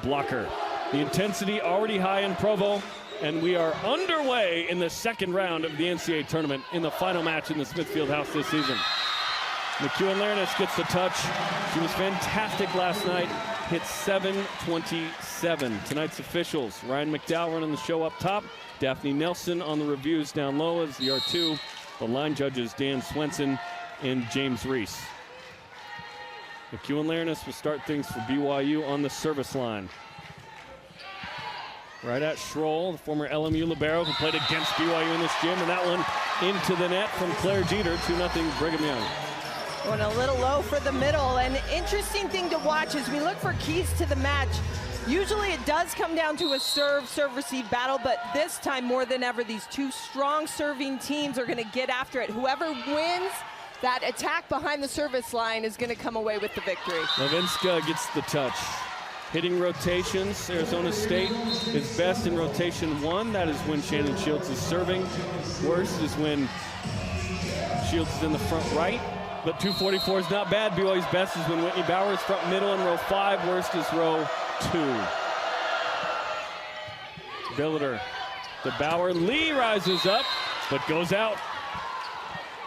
blocker. The intensity already high in Provo, and we are underway in the second round of the NCAA tournament in the final match in the Smithfield House this season. McEwen Lareness gets the touch. She was fantastic last night. Hit 727. Tonight's officials: Ryan McDowell running the show up top, Daphne Nelson on the reviews down low as the R2. The line judges Dan Swenson and James Reese. McEwen Lareness will start things for BYU on the service line. Right at Schroll, the former LMU libero who played against BYU in this gym, and that one into the net from Claire Jeter, 2-0 Brigham Young. Going a little low for the middle. An interesting thing to watch as we look for keys to the match. Usually it does come down to a serve-receive battle, but this time more than ever, these two strong serving teams are going to get after it. Whoever wins that attack behind the service line is going to come away with the victory. Levinska gets the touch. Hitting rotations, Arizona State is best in rotation 1. That is when Shannon Shields is serving. Worst is when Shields is in the front right. But 244 is not bad. BYU's best is when Whitney Bauer is front middle in row 5. Worst is row 2. Billiter to Bauer. Lee rises up, but goes out.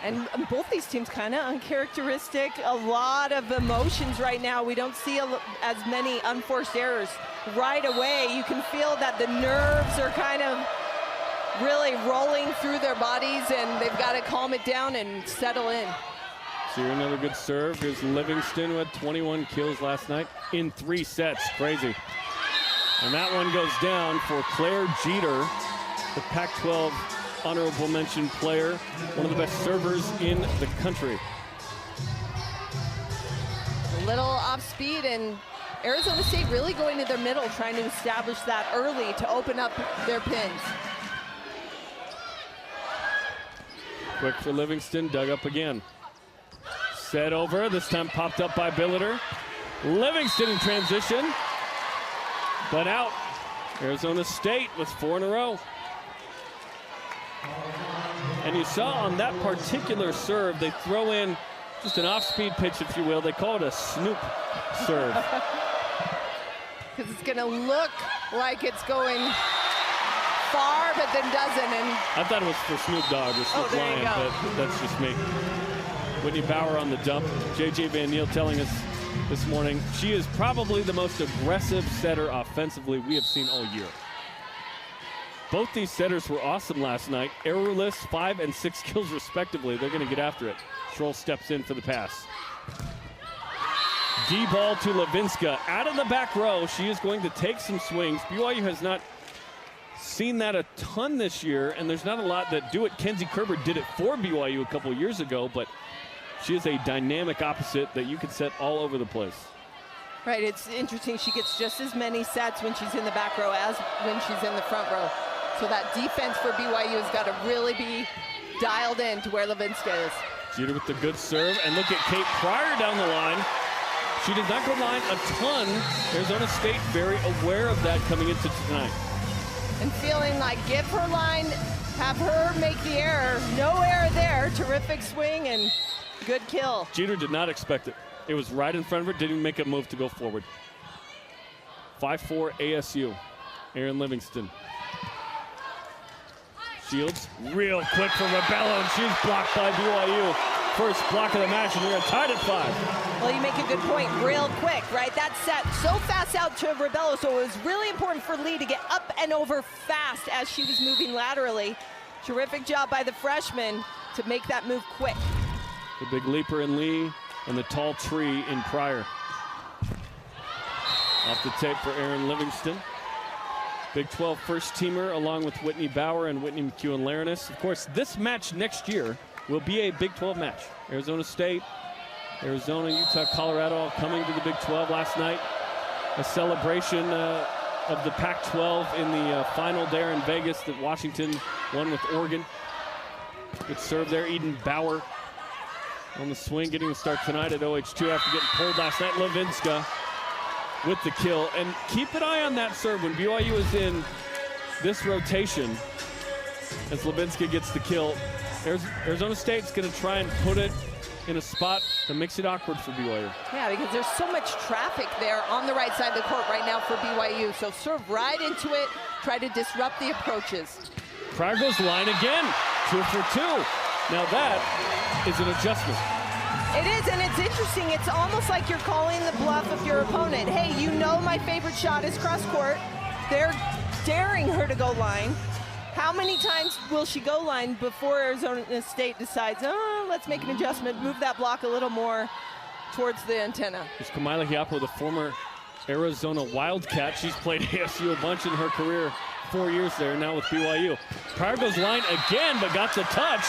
And both these teams kind of uncharacteristic. A lot of emotions right now. We don't see as many unforced errors right away. You can feel that the nerves are kind of really rolling through their bodies, and they've got to calm it down and settle in. So here another good serve. Here's Livingston, who had 21 kills last night in 3 sets. Crazy. And that one goes down for Claire Jeter, the Pac-12 honorable mention player, one of the best servers in the country. A little off speed, and Arizona State really going to their middle, trying to establish that early to open up their pins. Quick for Livingston, dug up again. Set over, this time popped up by Billiter. Livingston in transition, but out. Arizona State with 4 in a row. And you saw on that particular serve, they throw in just an off-speed pitch, if you will. They call it a snoop serve. Because it's going to look like it's going far, but then doesn't. And I thought it was for Snoop Dogg or Snoop Lion, but that's just me. Whitney Bauer on the dump. J.J. Van Niel telling us this morning she is probably the most aggressive setter offensively we have seen all year. Both these setters were awesome last night. Errorless, 5 and 6 kills respectively. They're going to get after it. Schroll steps in for the pass. D-ball to Levinska. Out of the back row, she is going to take some swings. BYU has not seen that a ton this year, and there's not a lot that do it. Kenzie Kerber did it for BYU a couple years ago, but she is a dynamic opposite that you can set all over the place. Right, it's interesting. She gets just as many sets when she's in the back row as when she's in the front row. So that defense for BYU has got to really be dialed in to where Levinska is. Jeter with the good serve, and look at Kate Pryor down the line. She did not go line a ton. Arizona State very aware of that coming into tonight. And feeling like give her line, have her make the error. No error there. Terrific swing and good kill. Jeter did not expect it. It was right in front of her, didn't even make a move to go forward. 5-4 ASU. Aaron Livingston. Shields, real quick from Rebello, and she's blocked by BYU. First block of the match, and we are tied at 5. Well, you make a good point, real quick, right? That set so fast out to Rebello, so it was really important for Lee to get up and over fast as she was moving laterally. Terrific job by the freshman to make that move quick. The big leaper in Lee and the tall tree in Pryor. Off the tape for Aaron Livingston. Big 12 first-teamer along with Whitney Bauer and Whitney McEwen Lareness. Of course, this match next year will be a Big 12 match. Arizona State, Arizona, Utah, Colorado all coming to the Big 12 last night. A celebration of the Pac-12 in the final there in Vegas that Washington won with Oregon. Good serve there, Eden Bauer on the swing, getting the start tonight at OH2 after getting pulled last night. Levinska with the kill. And keep an eye on that serve when BYU is in this rotation as Levinska gets the kill. Arizona State's going to try and put it in a spot that makes it awkward for BYU. Yeah, because there's so much traffic there on the right side of the court right now for BYU. So serve right into it, try to disrupt the approaches. Pryor goes line again, 2 for 2. Now that is an adjustment. It is, and it's interesting. It's almost like you're calling the bluff of your opponent. Hey, you know my favorite shot is cross court. They're daring her to go line. How many times will she go line before Arizona State decides, oh, let's make an adjustment, move that block a little more towards the antenna? There's Kamila Hiapo, the former Arizona Wildcat. She's played ASU a bunch in her career, 4 years there, now with BYU. Pryor goes line again, but got the touch.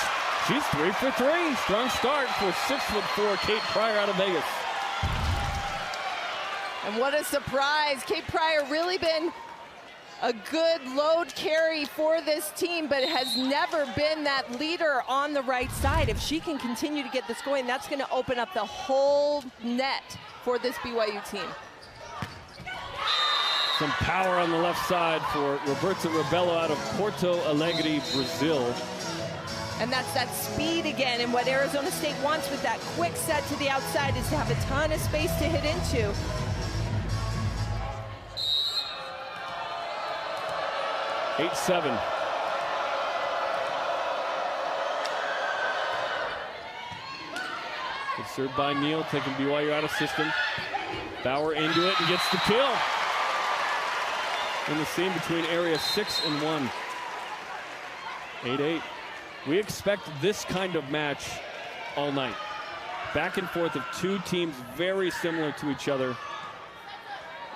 She's 3 for 3. Strong start for 6'4" Kate Pryor out of Vegas. And what a surprise. Kate Pryor really been a good load carry for this team, but has never been that leader on the right side. If she can continue to get this going, that's going to open up the whole net for this BYU team. Some power on the left side for Roberta Rebelo out of Porto Alegre, Brazil. And that's that speed again, and what Arizona State wants with that quick set to the outside is to have a ton of space to hit into. Eight, 7. Good serve by Neal, taking BYU out of system. Bauer into it and gets the kill. In the seam between area 6 and 1. 8-8. We expect this kind of match all night. Back and forth of two teams very similar to each other.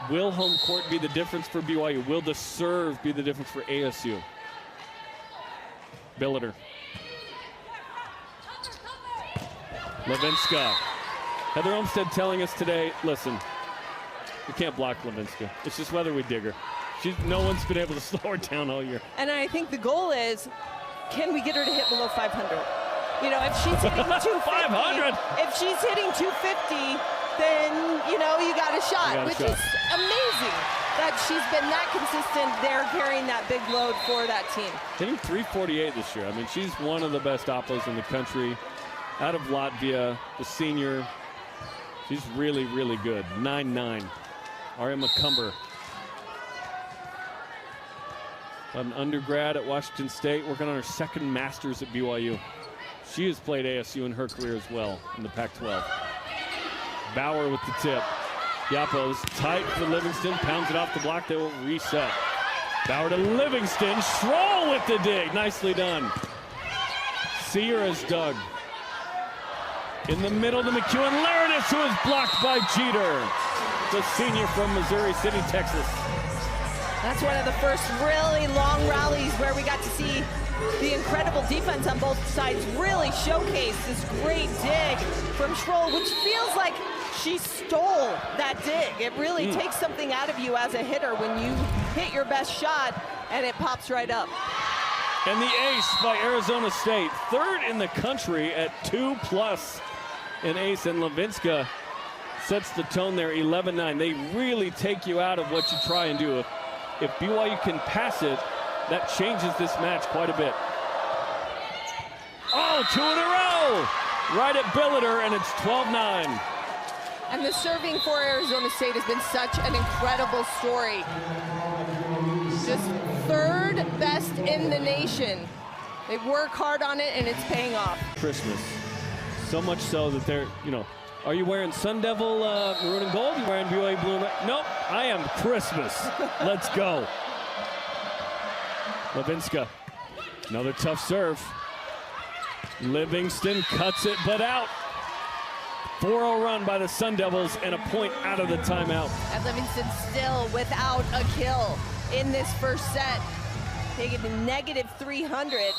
Will home court be the difference for BYU? Will the serve be the difference for ASU? Billiter. Levinska. Heather Olmstead telling us today, listen, we can't block Levinska. It's just whether we dig her. No one's been able to slow her down all year. And I think the goal is, can we get her to hit below 500? You know, if she's hitting 250, 500. If she's hitting 250, then, you know, you got a shot, which is amazing that she's been that consistent there carrying that big load for that team. Hitting 348 this year. I mean, she's one of the best oppos in the country. Out of Latvia, the senior. She's really, really good. 9'9". Aria McCumber. An undergrad at Washington State, working on her second master's at BYU. She has played ASU in her career as well in the Pac-12. Bauer with the tip. Yapo's tight for Livingston, pounds it off the block, they will reset. Bauer to Livingston, Schroll with the dig, nicely done. Sear has dug. In the middle to McEwen Larinus, who is blocked by Jeter, the senior from Missouri City, Texas. That's one of the first really long rallies where we got to see the incredible defense on both sides really showcase this great dig from Schroll, which feels like she stole that dig. It really takes something out of you as a hitter when you hit your best shot and it pops right up. And the ace by Arizona State, third in the country at 2+ in ace, and Levinska sets the tone there, 11-9. They really take you out of what you try and do. If BYU can pass it, that changes this match quite a bit. Oh, 2 in a row! Right at Billiter, and it's 12-9. And the serving for Arizona State has been such an incredible story. Just third best in the nation. They work hard on it, and it's paying off. Christmas. So much so that they're, you know, are you wearing Sun Devil maroon and gold? Are you wearing BYU blue and red? Nope, I am Christmas. Let's go. Levinska, another tough serve. Livingston cuts it, but out. 4-0 run by the Sun Devils and a point out of the timeout. And Livingston still without a kill in this first set. Taking to negative 300.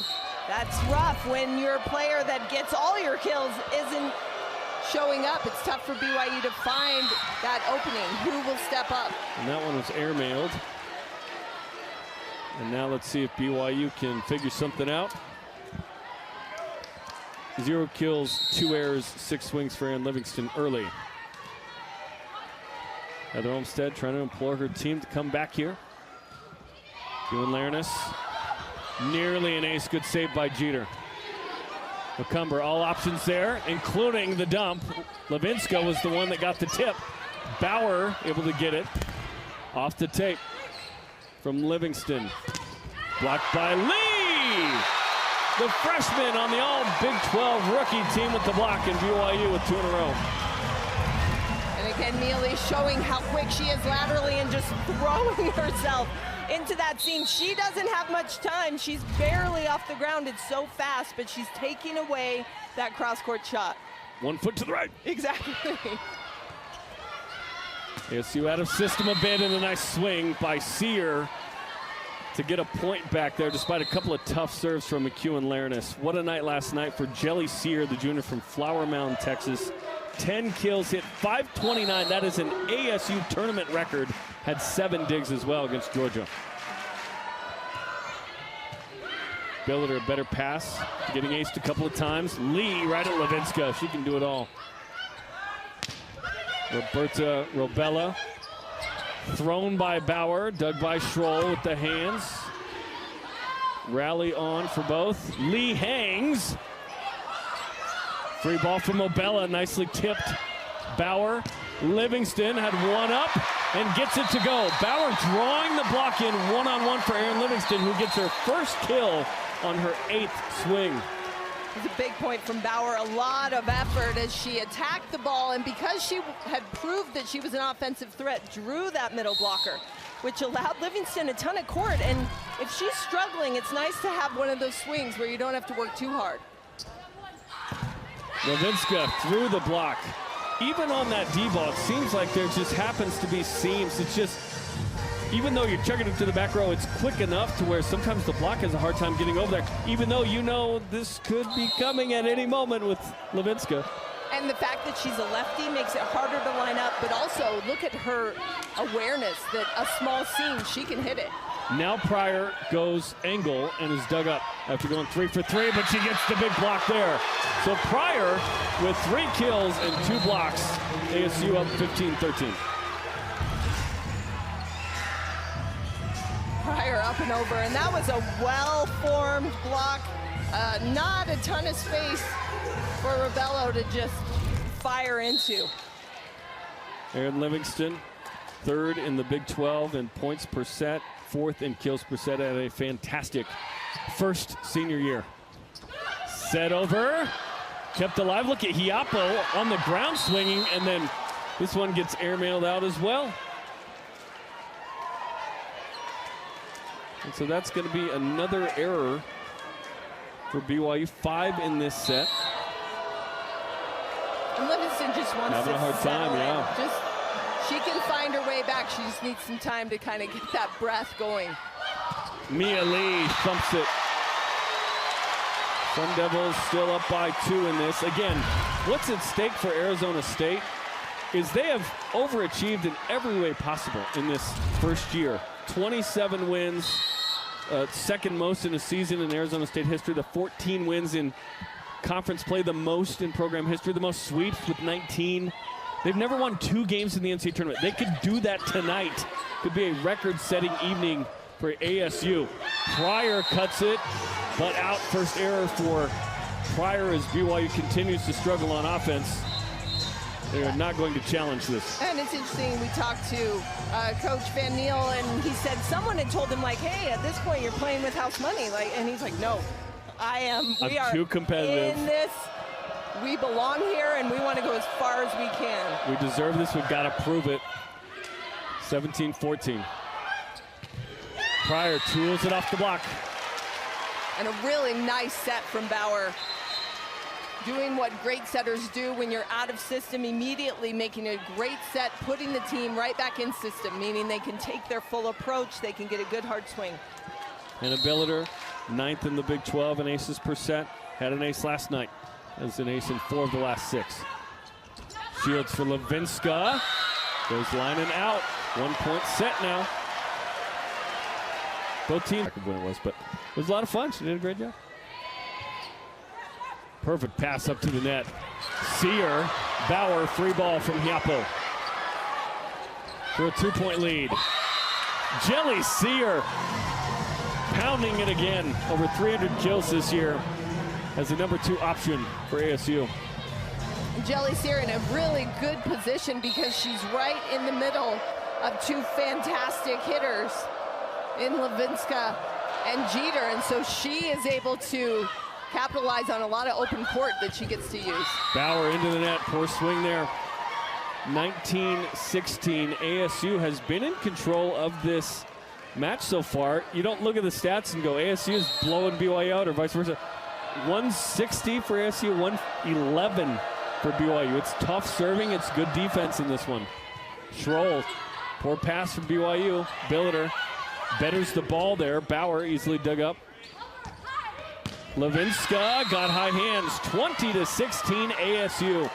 That's rough when your player that gets all your kills isn't showing up. It's tough for BYU to find that opening. Who will step up? And that one was airmailed. And now let's see if BYU can figure something out. 0 kills, 2 errors, 6 swings for Aaron Livingston early. Heather Olmstead trying to implore her team to come back here. McEwen Larinus, nearly an ace, good save by Jeter. McCumber, all options there, including the dump. Levinska was the one that got the tip. Bauer able to get it off the tape from Livingston. Blocked by Lee! The freshman on the all Big 12 rookie team with the block, in BYU with 2 in a row. And again, Neely showing how quick she is laterally and just throwing herself into that seam. She doesn't have much time. She's barely off the ground. It's so fast, but she's taking away that cross-court shot. 1 foot to the right. Exactly. ASU out of system a bit, and a nice swing by Sear to get a point back there despite a couple of tough serves from McHugh and Larenus. What a night last night for Jelly Sear, the junior from Flower Mound, Texas. 10 kills, hit .529. That is an ASU tournament record. Had 7 digs as well against Georgia. Billiter a better pass, getting aced a couple of times. Lee right at Levinska. She can do it all. Roberta Robella. Thrown by Bauer, dug by Schroll with the hands. Rally on for both. Lee hangs. Free ball from Obella, nicely tipped. Bauer, Livingston had one up and gets it to go. Bauer drawing the block in one-on-one for Erin Livingston, who gets her first kill on her 8th swing. It's a big point from Bauer. A lot of effort as she attacked the ball, and because she had proved that she was an offensive threat, drew that middle blocker, which allowed Livingston a ton of court. And if she's struggling, it's nice to have one of those swings where you don't have to work too hard. Levinska through the block. Even on that D-ball, it seems like there just happens to be seams. It's just, even though you're chugging it to the back row, it's quick enough to where sometimes the block has a hard time getting over there, even though you know this could be coming at any moment with Levinska. And the fact that she's a lefty makes it harder to line up, but also look at her awareness that a small seam, she can hit it. Now Pryor goes angle and is dug up after going 3 for 3, but she gets the big block there. So Pryor with 3 kills and 2 blocks. ASU up 15-13. Pryor up and over, and that was a well-formed block. Not a ton of space for Rebello to just fire into. Erin Livingston, 3rd in the Big 12 in points per set, 4th in kills per set, at a fantastic first senior year. Set over, kept alive. Look at Hiapo on the ground swinging, and then this one gets airmailed out as well. And so that's going to be another error for BYU. 5 in this set. And Livingston just wants having to a hard time, yeah. She can find her way back. She just needs some time to kind of get that breath going. Mia Lee thumps it. Sun Devils still up by 2 in this. Again, what's at stake for Arizona State is they have overachieved in every way possible in this first year. 27 wins, second most in a season in Arizona State history. The 14 wins in conference play, the most in program history, the most sweeps with 19. They've never won 2 games in the NCAA tournament. They could do that tonight. Could be a record-setting evening for ASU. Pryor cuts it, but out. First error for Pryor as BYU continues to struggle on offense. They are not going to challenge this. And it's interesting, we talked to Coach Van Niel, and he said someone had told him, like, hey, at this point you're playing with house money. And he's like, no, I'm too competitive in this. We belong here, and we want to go as far as we can. We deserve this. We've got to prove it. 17-14. Pryor tools it off the block. And a really nice set from Bauer. Doing what great setters do when you're out of system, immediately making a great set, putting the team right back in system, meaning they can take their full approach, they can get a good hard swing. And a Billiter, 9th in the Big 12 in aces per set. Had an ace last night. As an ace in 4 of the last 6. Shields for Levinska. Goes lining out. 1-point set now. Both teams. I could win it was, but it was a lot of fun. She did a great job. Perfect pass up to the net. Sear, Bauer, free ball from Hiapo for a 2-point lead. Jelly Sear pounding it again. Over 300 kills this year. as a number 2 option for ASU. Jelly Sear in a really good position because she's right in the middle of 2 fantastic hitters in Levinska and Jeter, and so she is able to capitalize on a lot of open court that she gets to use. Bauer into the net, poor swing there. 19-16, ASU has been in control of this match so far. You don't look at the stats and go ASU is blowing BYU out or vice versa. 160 for ASU, 111 for BYU. It's tough serving, it's good defense in this one. Schroll, poor pass from BYU. Billiter betters the ball there. Bauer easily dug up. Levinska got high hands. 20-16 ASU.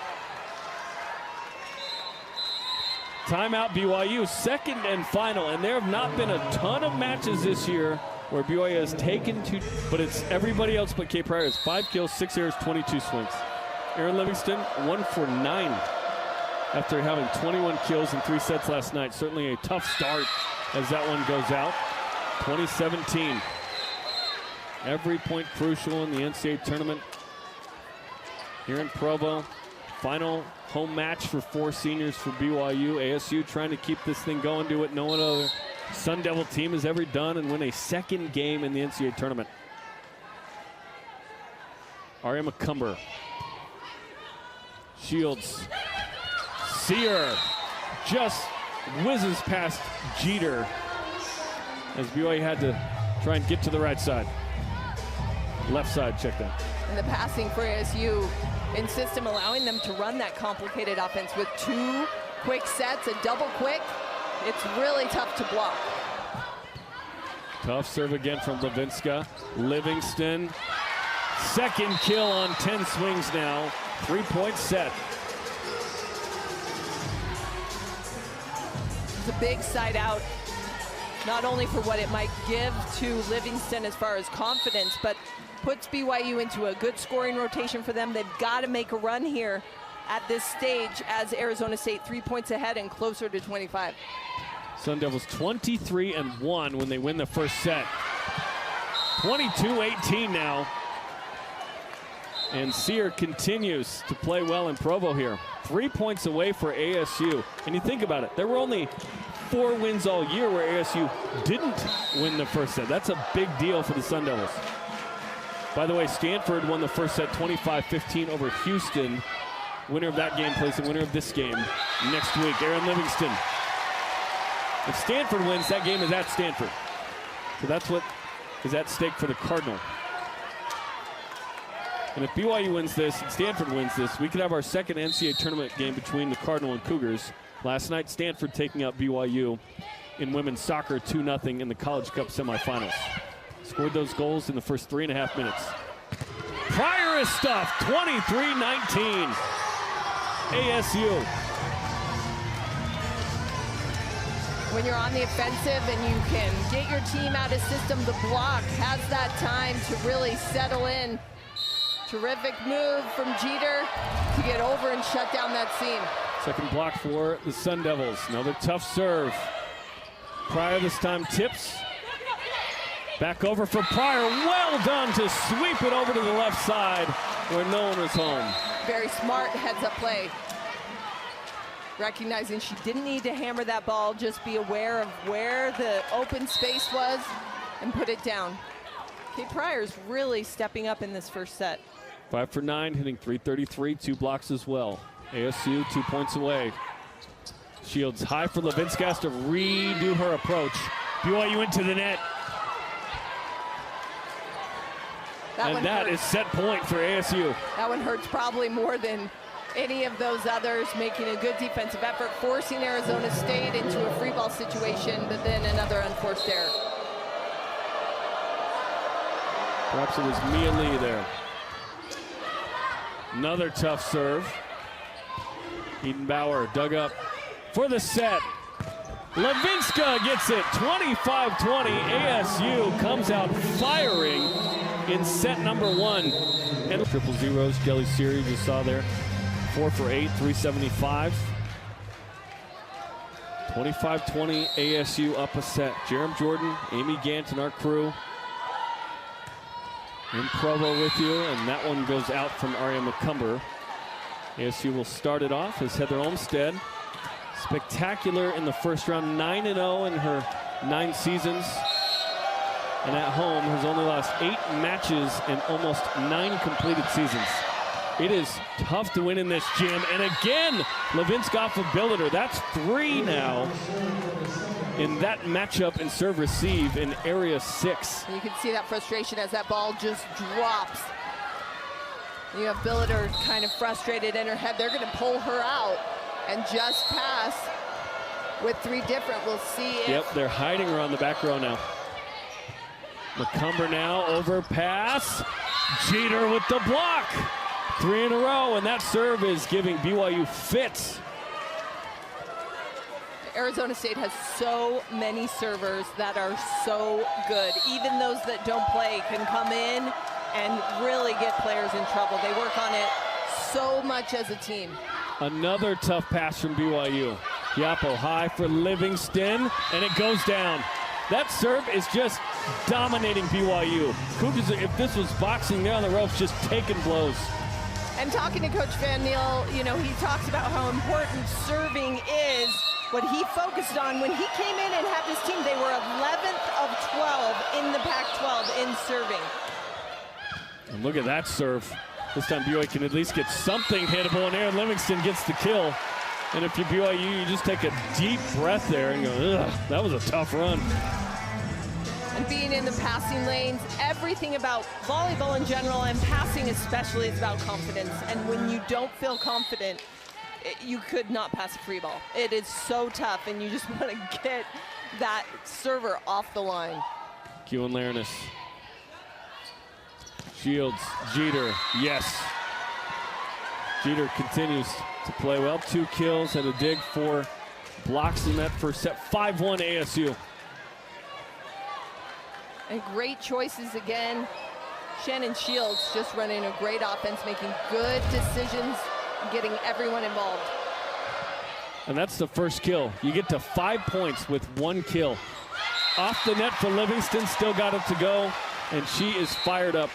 Timeout BYU, second and final. And there have not been a ton of matches this year where BYU has taken 2, but it's everybody else but Kate Pryor. Has 5 kills, 6 errors, 22 swings. Erin Livingston, 1 for 9 after having 21 kills in 3 sets last night. Certainly a tough start as that one goes out. 2017. Every point crucial in the NCAA tournament here in Provo. Final home match for 4 seniors for BYU. ASU trying to keep this thing going, do what no other Sun Devil team has ever done, and win a second game in the NCAA tournament. Aria McCumber. Shields. Sear just whizzes past Jeter as BYU had to try and get to the right side. Left side checked out. And the passing for ASU in system allowing them to run that complicated offense with 2 quick sets, a double quick. It's really tough to block. Tough serve again from Levinska. Livingston, second kill on 10 swings now. 3-point set. It's a big side out, not only for what it might give to Livingston as far as confidence, but puts BYU into a good scoring rotation for them. They've got to make a run here at this stage as Arizona State 3 points ahead and closer to 25. Sun Devils 23-1 when they win the first set. 22-18 now. And Sear continues to play well in Provo here. 3 points away for ASU. And you think about it, there were only 4 wins all year where ASU didn't win the first set. That's a big deal for the Sun Devils. By the way, Stanford won the first set 25-15 over Houston. Winner of that game plays the winner of this game next week. Erin Livingston. If Stanford wins, that game is at Stanford. So that's what is at stake for the Cardinal. And if BYU wins this and Stanford wins this, we could have our second NCAA tournament game between the Cardinal and Cougars. Last night, Stanford taking out BYU in women's soccer 2-0 in the College Cup semifinals. Scored those goals in the first 3.5 minutes. Pryor is stuffed, 23-19. ASU. When you're on the offensive and you can get your team out of system, the block has that time to really settle in. Terrific move from Jeter to get over and shut down that seam. Second block for the Sun Devils. Another tough serve. Pryor this time tips. Back over for Pryor. Well done to sweep it over to the left side where no one was home. Very smart heads-up play. Recognizing she didn't need to hammer that ball, just be aware of where the open space was and put it down. Kate Pryor's really stepping up in this first set. 5 for 9, hitting .333, 2 blocks as well. ASU 2 points away. Shields high for Levinska, has to redo her approach. BYU into the net. That is set point for ASU. That one hurts probably more than any of those others, making a good defensive effort, forcing Arizona State into a free ball situation, but then another unforced error. Perhaps it was Mia Lee there. Another tough serve. Eden Bauer dug up for the set. Levinska gets it, 25-20. ASU comes out firing in set number 1. And triple zeros, Jelly Series you saw there. 4 for 8, 375. 25-20, ASU up a set. Jerem Jordan, Amy Gant and our crew In Provo with you, and that one goes out from Aria McCumber. ASU will start it off as Heather Olmstead. Spectacular in the first round, 9-0 in her 9 seasons. And at home has only lost 8 matches in almost 9 completed seasons. It is tough to win in this gym. And again, Levinska off of Billiter. That's 3 now in that matchup in serve receive in area 6. You can see that frustration as that ball just drops. You have Billiter kind of frustrated in her head. They're going to pull her out and just pass with 3 different. We'll see if... Yep, they're hiding her on the back row now. McCumber now, overpass. Jeter with the block. 3 in a row, and that serve is giving BYU fits. Arizona State has so many servers that are so good. Even those that don't play can come in and really get players in trouble. They work on it so much as a team. Another tough pass from BYU. Yapo high for Livingston, and it goes down. That serve is just dominating BYU. Cougars, if this was boxing, they're on the ropes just taking blows. And talking to Coach Van Niel, you know, he talks about how important serving is. What he focused on when he came in and had this team, they were 11th of 12 in the Pac-12 in serving. And look at that serve. This time BYU can at least get something hittable, and Aaron Livingston gets the kill. And if you're BYU, you just take a deep breath there and go, ugh, that was a tough run. And being in the passing lanes, everything about volleyball in general and passing especially is about confidence. And when you don't feel confident, you could not pass a free ball. It is so tough, and you just want to get that server off the line. Kewen Laranis. Shields, Jeter, yes. Jeter continues to play well. 2 kills, had a dig, 4 blocks in that first set. 5-1 ASU. And great choices again. Shannon Shields just running a great offense, making good decisions, getting everyone involved. And that's the first kill. You get to 5 points with 1 kill. Off the net for Livingston, still got it to go, and she is fired up.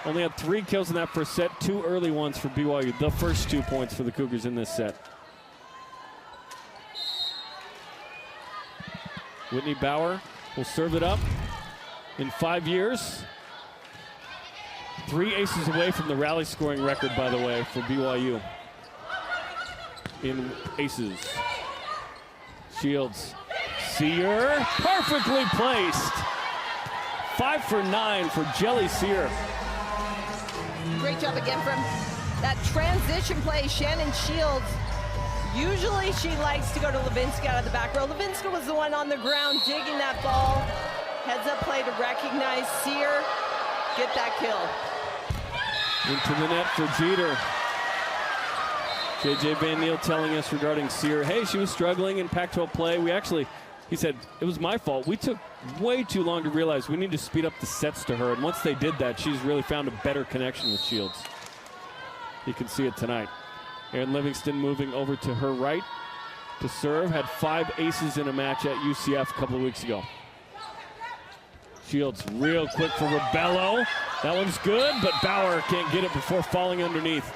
Only had 3 kills in that first set, 2 early ones for BYU. The first 2 points for the Cougars in this set. Whitney Bauer will serve it up in 5 years. 3 aces away from the rally scoring record, by the way, for BYU in aces. Shields, Sear, perfectly placed. 5 for 9 for Jelly Sear. Great job again from that transition play. Shannon Shields, usually she likes to go to Levinska out of the back row. Levinska was the one on the ground digging that ball. Heads up play to recognize Sear, get that kill. Into the net for Jeter. JJ Van Niel telling us regarding Sear, hey, she was struggling in Pac-12 play. He said, it was my fault. We took way too long to realize we need to speed up the sets to her. And once they did that, she's really found a better connection with Shields. You can see it tonight. Erin Livingston moving over to her right to serve. Had 5 aces in a match at UCF a couple of weeks ago. Shields real quick for Rebello. That one's good, but Bauer can't get it before falling underneath.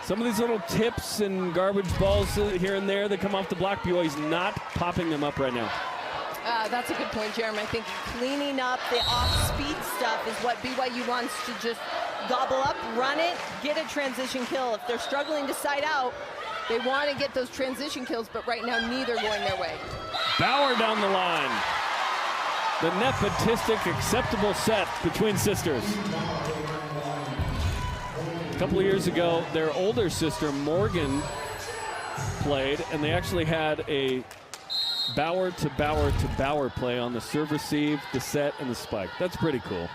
Some of these little tips and garbage balls here and there that come off the block, BYU's not popping them up right now. That's a good point, Jeremy. I think cleaning up the off-speed stuff is what BYU wants to just gobble up, run it, get a transition kill. If they're struggling to side out, they want to get those transition kills, but right now neither going their way. Bauer down the line. The nepotistic acceptable set between sisters. A couple of years ago, their older sister, Morgan, played, and they actually had a Bauer to Bauer to Bauer play on the serve receive, the set, and the spike. That's pretty cool.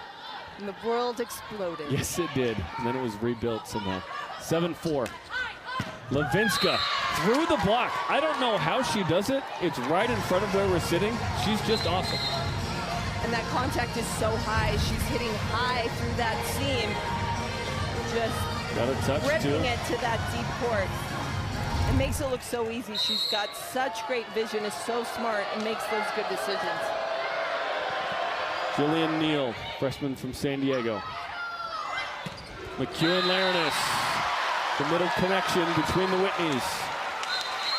And the world exploded. Yes, it did. And then it was rebuilt somehow. 7-4. Levinska through the block. I don't know how she does it. It's right in front of where we're sitting. She's just awesome. And that contact is so high. She's hitting high through that seam. Just got a touch ripping too. it to that deep court. It makes it look so easy. She's got such great vision, is so smart, and makes those good decisions. Jillian Neal, freshman from San Diego. McEwen-Laranis, the middle connection between the Whitneys.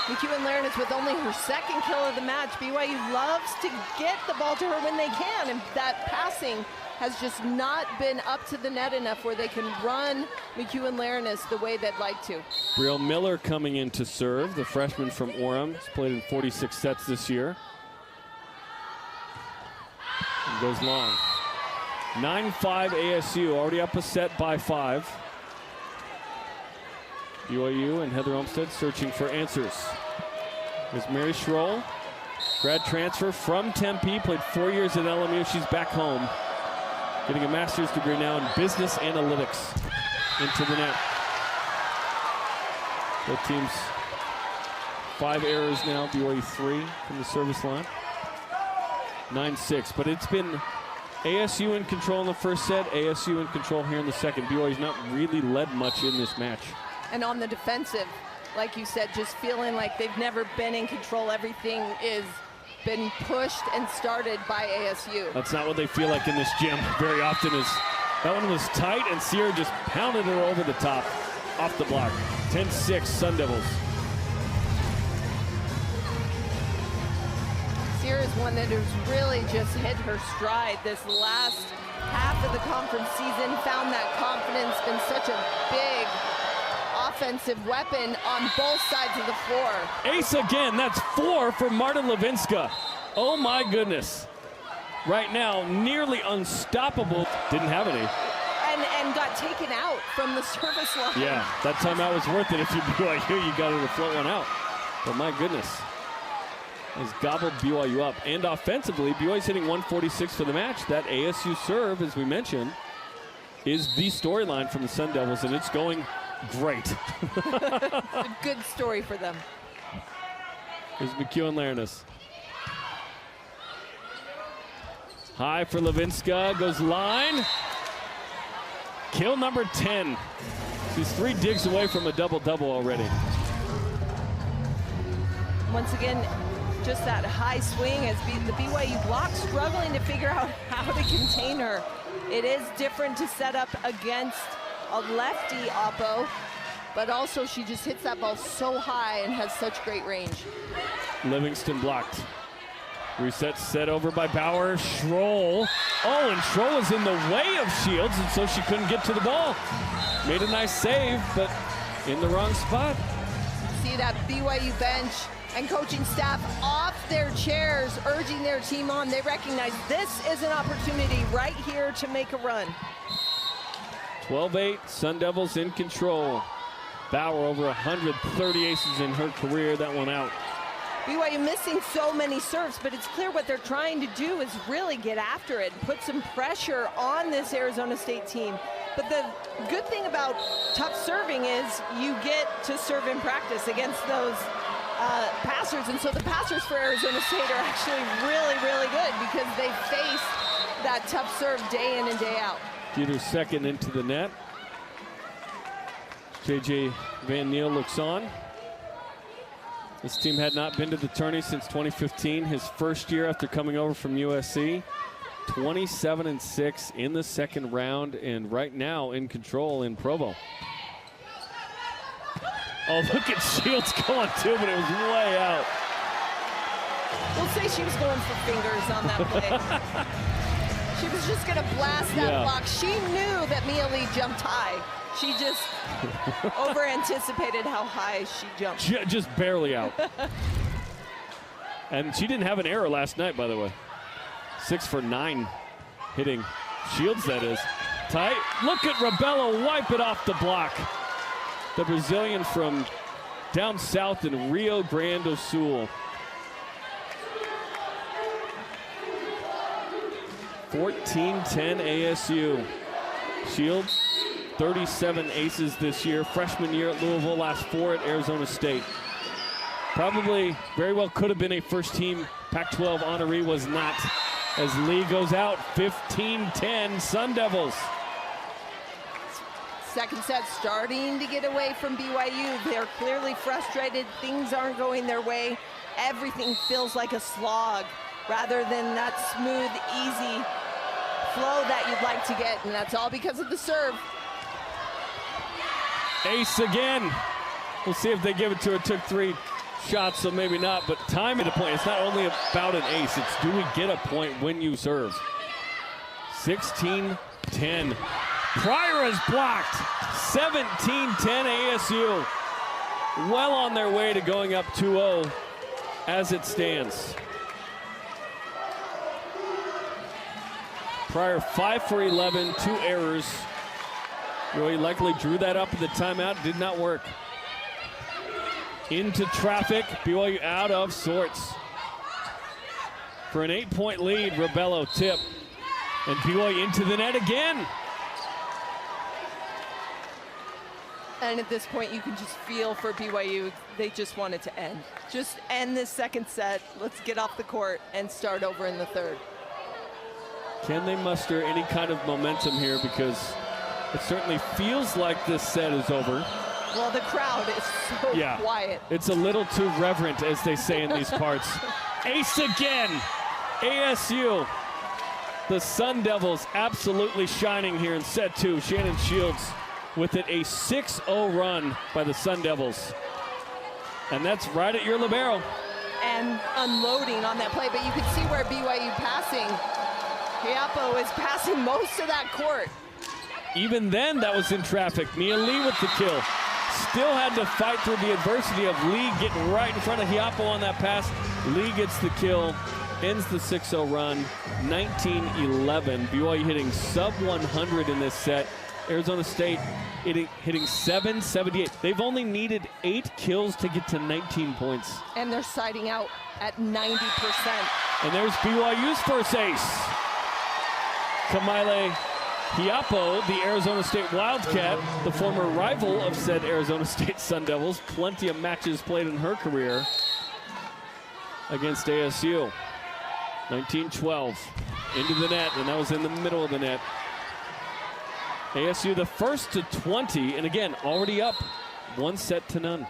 McEwen-Laranis with only her second kill of the match. BYU loves to get the ball to her when they can, and that passing has just not been up to the net enough where they can run McEwen-Laranis the way they'd like to. Brielle Miller coming in to serve, the freshman from Orem. Has played in 46 sets this year. And goes long. 9-5 ASU, already up a set by 5. BYU and Heather Olmstead searching for answers. There's Mary Schroll, grad transfer from Tempe, played 4 years at LMU. She's back home, getting a master's degree now in business analytics. Into the net. Both teams 5 errors now, BYU 3 from the service line. 9-6, but it's been ASU in control in the first set, ASU in control here in the second. BYU's not really led much in this match. And on the defensive, like you said, just feeling like they've never been in control. Everything is been pushed and started by ASU. That's not what they feel like in this gym very often. Is that one was tight, and Sear just pounded her over the top, off the block. 10-6 Sun Devils. Sear is one that has really just hit her stride this last half of the conference season, found that confidence, been such a big offensive weapon on both sides of the floor. Ace again, that's 4 for Marta Levinska. Oh my goodness. Right now, nearly unstoppable. Didn't have any. And got taken out from the service line. Yeah, that timeout was worth it. If you're BYU, you got her to float one out. But my goodness. Has gobbled BYU up. And offensively, BYU's hitting 146 for the match. That ASU serve, as we mentioned, is the storyline from the Sun Devils, and it's going great. A good story for them. Here's McEwen-Laranis. High for Levinska, goes line. Kill number 10. She's 3 digs away from a double-double already. Once again, just that high swing as the BYU block struggling to figure out how to contain her. It is different to set up against a lefty oppo, but also she just hits that ball so high and has such great range. Livingston blocked. Reset set over by Bauer. Schroll. Oh, and Schroll was in the way of Shields, and so she couldn't get to the ball. Made a nice save, but in the wrong spot. See that BYU bench and coaching staff off their chairs, urging their team on. They recognize this is an opportunity right here to make a run. 12-8, Sun Devils in control. Bauer over 130 aces in her career, that one out. BYU missing so many serves, but it's clear what they're trying to do is really get after it and put some pressure on this Arizona State team. But the good thing about tough serving is you get to serve in practice against those passers, and so the passers for Arizona State are actually really, really good because they face that tough serve day in and day out. Jeter's second into the net. JJ Van Niel looks on. This team had not been to the tourney since 2015, his first year after coming over from USC. 27-6 in the second round, and right now in control in Provo. Oh, look at Shields going too, but it was way out. We'll say she was going for fingers on that play. She was just going to blast that block. She knew that Mia Lee jumped high. She just over-anticipated how high she jumped. Just barely out. And she didn't have an error last night, by the way. 6 for 9 hitting. Shields, that is. Tight. Look at Rebelo wipe it off the block. The Brazilian from down south in Rio Grande do Sul. 14-10 ASU. Shields, 37 aces this year. Freshman year at Louisville, last 4 at Arizona State. Probably very well could have been a first-team Pac-12 honoree, was not. As Lee goes out, 15-10 Sun Devils. Second set starting to get away from BYU. They're clearly frustrated. Things aren't going their way. Everything feels like a slog rather than that smooth, easy flow that you'd like to get, and that's all because of the serve. Ace again. We'll see if they give it to her. Took 3 shots, so maybe not, but time at a point. It's not only about an ace, it's do we get a point when you serve? 16-10. Pryor is blocked. 17-10 ASU. Well on their way to going up 2-0 as it stands. Pryor 5 for 11, 2 errors. Really likely drew that up at the timeout, did not work. Into traffic, BYU out of sorts. For an 8-point lead, Rebello tip. And BYU into the net again. And at this point, you can just feel for BYU, they just want it to end. Just end this second set. Let's get off the court and start over in the third. Can they muster any kind of momentum here? Because it certainly feels like this set is over. Well, the crowd is so quiet. It's a little too reverent, as they say in these parts. Ace again. ASU. The Sun Devils absolutely shining here in set 2. Shannon Shields with it, a 6-0 run by the Sun Devils. And that's right at your libero. And unloading on that play, but you can see where BYU passing. Hiapo is passing most of that court. Even then, that was in traffic. Mia Lee with the kill. Still had to fight through the adversity of Lee getting right in front of Hiapo on that pass. Lee gets the kill, ends the 6-0 run, 19-11. BYU hitting sub 100 in this set. Arizona State hitting 778. They've only needed 8 kills to get to 19 points. And they're siding out at 90%. And there's BYU's first ace. Kamaile Hiapo, the Arizona State Wildcat, the former rival of said Arizona State Sun Devils. Plenty of matches played in her career against ASU. 19-12, into the net, and that was in the middle of the net. ASU the first to 20, and again, already up 1-0.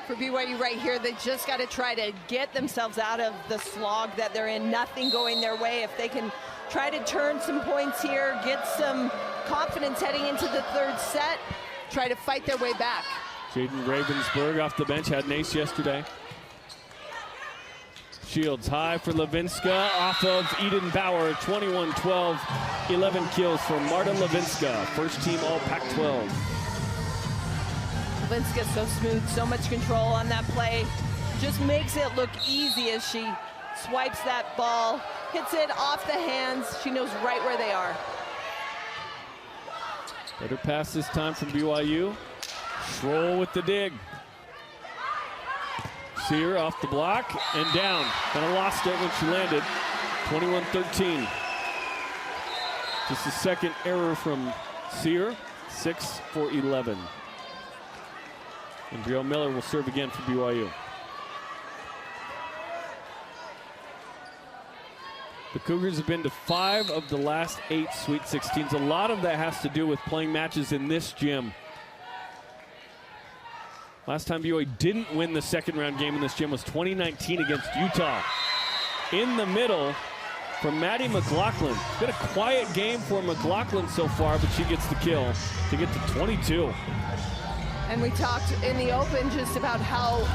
For BYU right here, they just got to try to get themselves out of the slog that they're in. Nothing going their way. If they can try to turn some points here, get some confidence heading into the third set, try to fight their way back. Jaden Ravensburg off the bench, had an ace yesterday. Shields high for Levinska, off of Eden Bauer, 21-12, 11 kills for Marta Levinska, first team all Pac-12. Levinska so smooth, so much control on that play. Just makes it look easy as she swipes that ball, hits it off the hands. She knows right where they are. Better pass this time from BYU. Schroll with the dig. Sear off the block and down. Kind of lost it when she landed. 21-13. Just the second error from Sear. 6 for 11. And Brielle Miller will serve again for BYU. The Cougars have been to 5 of the last 8 Sweet 16s. A lot of that has to do with playing matches in this gym. Last time BYU didn't win the second round game in this gym was 2019 against Utah. In the middle from Maddie McLaughlin. It's been a quiet game for McLaughlin so far, but she gets the kill to get to 22. And we talked in the open just about how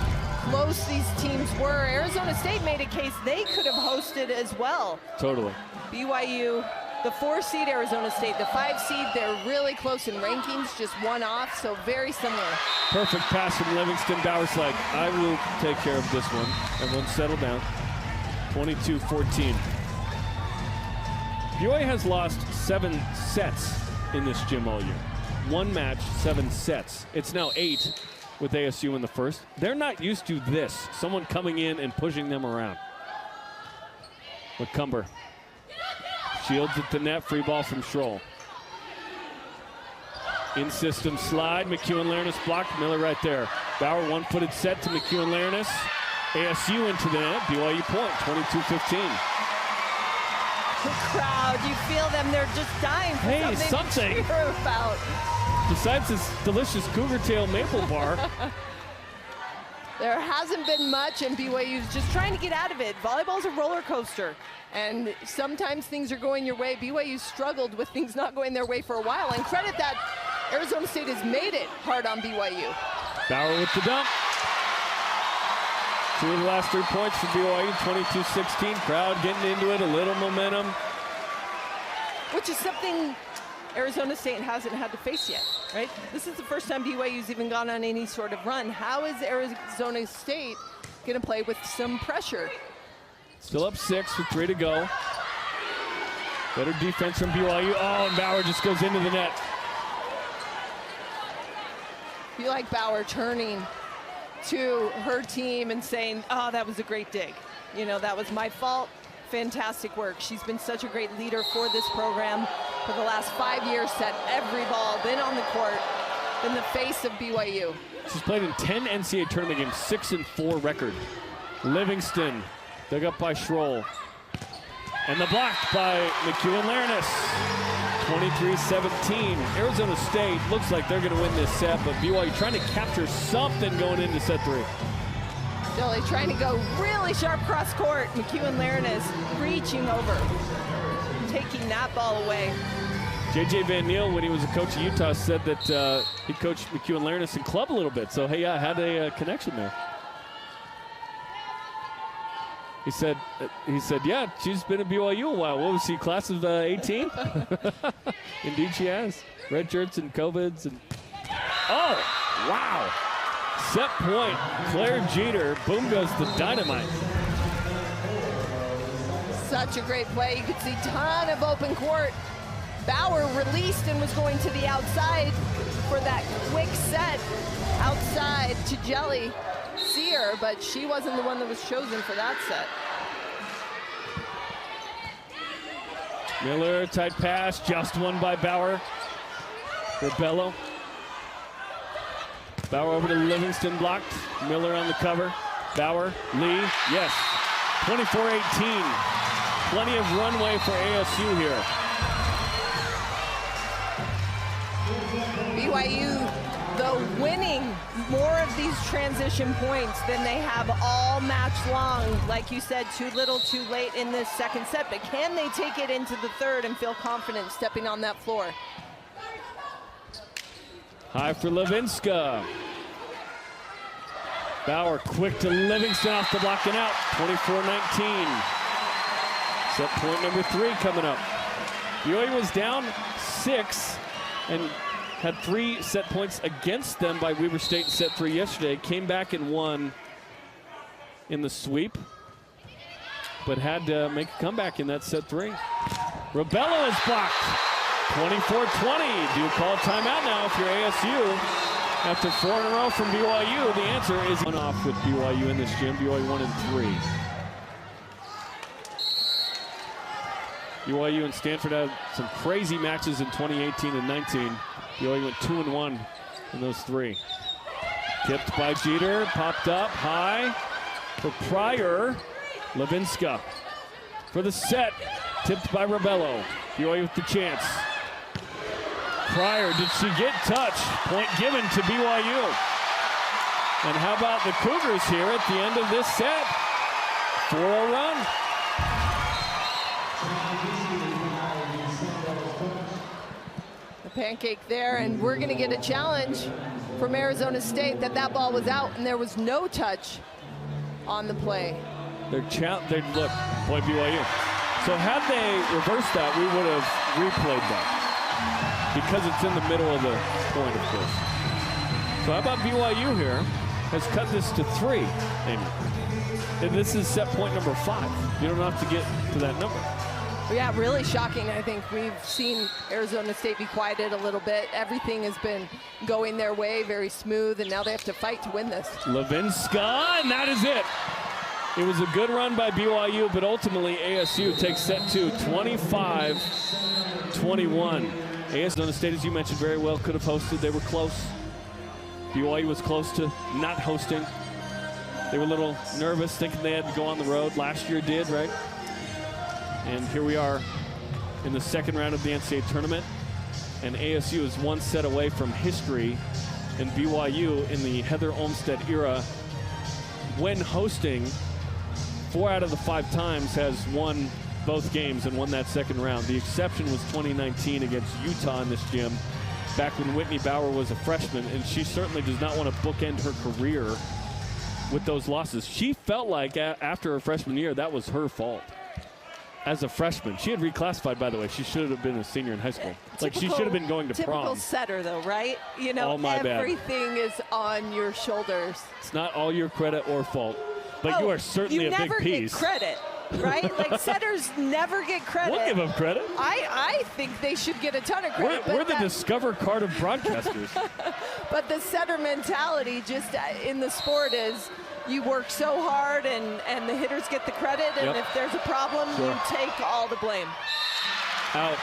close these teams were. Arizona State made a case they could have hosted as well. Totally. BYU, the 4 seed Arizona State, the 5 seed, they're really close in rankings, just one off, so very similar. Perfect pass from Livingston. Bowers like, I will take care of this one. Everyone settle down. 22-14. BYU has lost 7 sets in this gym all year. 1 match, 7 sets. It's now 8 with ASU in the first. They're not used to this, someone coming in and pushing them around. McCumber. Shields at the net, free ball from Schroll. In-system slide, McEwen-Lernis blocked, Miller right there. Bauer one-footed set to McEwen-Lernis. ASU into the net, BYU point, 22-15. The crowd, you feel them, they're just dying for something to cheer about. Besides this delicious Cougar Tail maple bar. There hasn't been much, and BYU's just trying to get out of it. Volleyball's a roller coaster, and sometimes things are going your way. BYU struggled with things not going their way for a while, and credit that Arizona State has made it hard on BYU. Bauer with the dump. 2 of the last 3 points for BYU, 22-16. Crowd getting into it, a little momentum. Which is something Arizona State hasn't had to face yet, right? This is the first time BYU's even gone on any sort of run. How is Arizona State going to play with some pressure? Still up 6 with 3 to go. Better defense from BYU. Oh, and Bauer just goes into the net. You like Bauer turning to her team and saying, oh, that was a great dig. You know, that was my fault. Fantastic work. She's been such a great leader for this program for the last 5 years, set every ball, been on the court, been the face of BYU. She's played in 10 NCAA tournament games, 6-4 record. Livingston, dug up by Schroll. And the block by McEwen-Lernis. 23-17. Arizona State looks like they're going to win this set, but BYU trying to capture something going into set 3. Billy trying to go really sharp cross court. McEwen-Lernis reaching over, taking that ball away. J.J. Van Niel, when he was a coach at Utah, said that he coached McEwen-Lernis in club a little bit. So, hey, yeah, I had a connection there. He said, yeah, she's been at BYU a while. What was she, class of 18? Indeed she has. Red shirts and COVIDs. And oh, wow. Set point, Claire Jeter. Boom goes the dynamite. Such a great play. You could see a ton of open court. Bauer released and was going to the outside for that quick set outside to Jelly Sear, but she wasn't the one that was chosen for that set. Miller, tight pass, just won by Bauer. Rebello. Bauer over to Livingston, blocked. Miller on the cover. Bauer, Lee, yes. 24-18. Plenty of runway for ASU here. BYU, though, winning more of these transition points than they have all match long. Like you said, too little, too late in this second set. But can they take it into the third and feel confident stepping on that floor? High for Levinska. Bauer quick to Livingston off the block and out. 24-19. Set point number 3 coming up. BYU was down 6 and had 3 set points against them by Weber State in set 3 yesterday. Came back and won in the sweep, but had to make a comeback in that set 3. Rebello is blocked. 24-20. Do you call timeout now if you're ASU? After 4 in a row from BYU, the answer is one off with BYU in this gym. BYU 1-3. BYU and Stanford had some crazy matches in 2018 and 19. BYU went 2-1 in those 3. Tipped by Jeter, popped up high for Pryor. Levinska for the set, tipped by Rebello. BYU with the chance. Pryor, did she get touch? Point given to BYU. And how about the Cougars here at the end of this set? 4-0 run. The pancake there, and we're going to get a challenge from Arizona State that ball was out and there was no touch on the play. Look, point BYU. So had they reversed that, we would have replayed that. Because it's in the middle of the point, of course. So how about BYU here has cut this to 3, Amy. And this is set point number 5. You don't have to get to that number. Yeah, really shocking. I think we've seen Arizona State be quieted a little bit. Everything has been going their way, very smooth, and now they have to fight to win this. Levinska, and that is it. It was a good run by BYU, but ultimately ASU takes set 2, 25-21. Arizona State, as you mentioned very well, could have hosted. They were close. BYU was close to not hosting. They were a little nervous, thinking they had to go on the road. Last year did, right? And here we are in the second round of the NCAA tournament. And ASU is 1 set away from history. And BYU, in the Heather Olmstead era, when hosting, 4 out of the 5 times has won both games and won that second round. The exception was 2019 against Utah in this gym, back when Whitney Bauer was a freshman, and she certainly does not want to bookend her career with those losses. She felt like after her freshman year, that was her fault. As a freshman, she had reclassified, by the way. She should have been a senior in high school. Like, she should have been going to prom. Typical setter, though, right? You know, everything is on your shoulders. It's not all your credit or fault, but you are certainly a big piece. You never get credit, right? Like, setters never get credit. We'll give them credit. I think they should get a ton of credit. We're the Discover card of broadcasters. But the setter mentality just in the sport is, you work so hard and the hitters get the credit, and if there's a problem, you take all the blame. Out.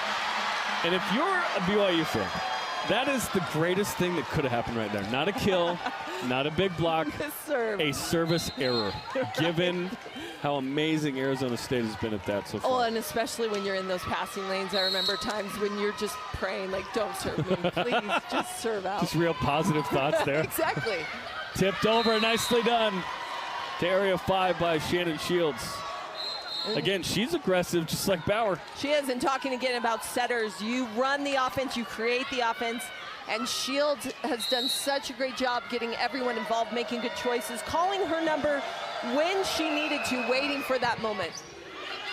And if you're a BYU fan, that is the greatest thing that could have happened right there. Not a kill, not a big block, a service error, given how amazing Arizona State has been at that so far. Oh, and especially when you're in those passing lanes. I remember times when you're just praying, like, don't serve me, please, just serve out. Just real positive thoughts there. Exactly. Tipped over, nicely done to Area 5 by Shannon Shields. Again, she's aggressive, just like Bauer. She is, and talking again about setters, you run the offense, you create the offense, and Shields has done such a great job getting everyone involved, making good choices, calling her number when she needed to, waiting for that moment.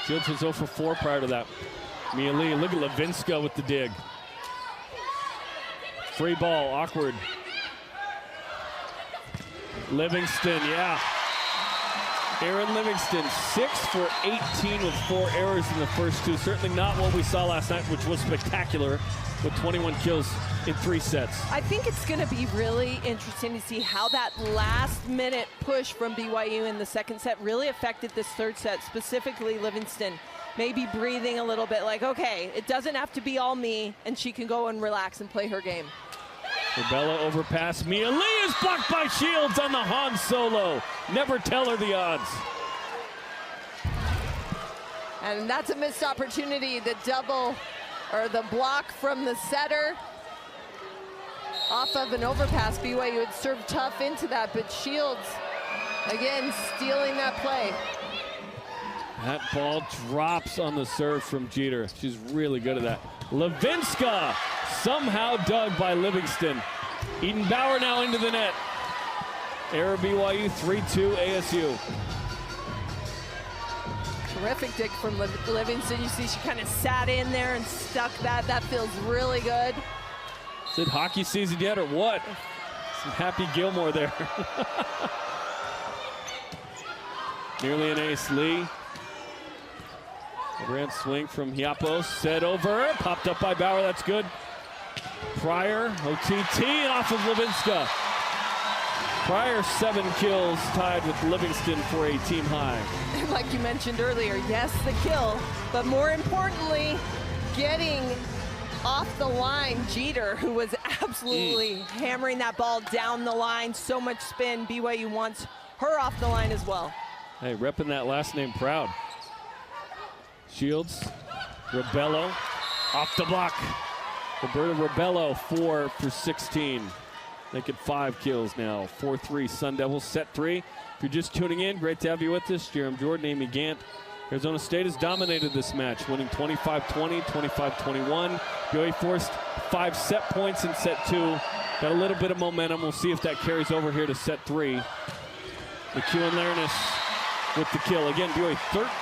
Shields was 0 for 4 prior to that. Mia Lee, look at Levinska with the dig. Free ball, awkward. Livingston, Aaron Livingston, 6 for 18 with 4 errors in the first 2. Certainly not what we saw last night, which was spectacular, with 21 kills in 3 sets. I think it's going to be really interesting to see how that last-minute push from BYU in the second set really affected this third set, specifically Livingston. Maybe breathing a little bit, like, okay, it doesn't have to be all me, and she can go and relax and play her game. Rebella overpass. Mia Lee is blocked by Shields on the Han Solo. Never tell her the odds. And that's a missed opportunity. The double, or the block from the setter off of an overpass. BYU had served tough into that, but Shields, again, stealing that play. That ball drops on the serve from Jeter. She's really good at that. Levinska somehow dug by Livingston. Eden Bauer now into the net. Error BYU, 3-2 ASU. Terrific dig from Livingston. You see she kind of sat in there and stuck that. That feels really good. Is it hockey season yet or what? Some Happy Gilmore there. Nearly an ace, Lee. Grand swing from Hiapos, set over, popped up by Bauer, that's good. Pryor, OTT off of Levinska. Pryor 7 kills, tied with Livingston for a team high. And like you mentioned earlier, yes, the kill, but more importantly, getting off the line Jeter, who was absolutely hammering that ball down the line, so much spin. BYU wants her off the line as well. Hey, repping that last name proud. Shields, Rebello, off the block. Roberta Rebello, 4 for 16. Make it 5 kills now. 4-3 Sun Devils, set 3. If you're just tuning in, great to have you with us. Jerem Jordan, Amy Gant. Arizona State has dominated this match, winning 25-20, 25-21. BYU forced 5 set points in set 2. Got a little bit of momentum. We'll see if that carries over here to set 3. McEwen Lareness with the kill. Again, BYU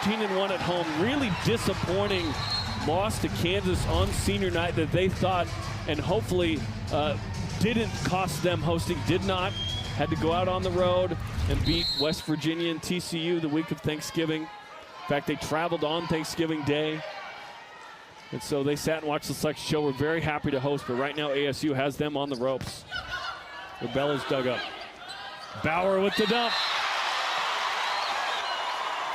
13-1 at home. Really disappointing loss to Kansas on senior night that they thought and hopefully didn't cost them hosting. Did not. Had to go out on the road and beat West Virginia and TCU the week of Thanksgiving. In fact, they traveled on Thanksgiving Day. And so they sat and watched the selection show. We're very happy to host, but right now ASU has them on the ropes. Rebello's dug up. Bauer with the dump.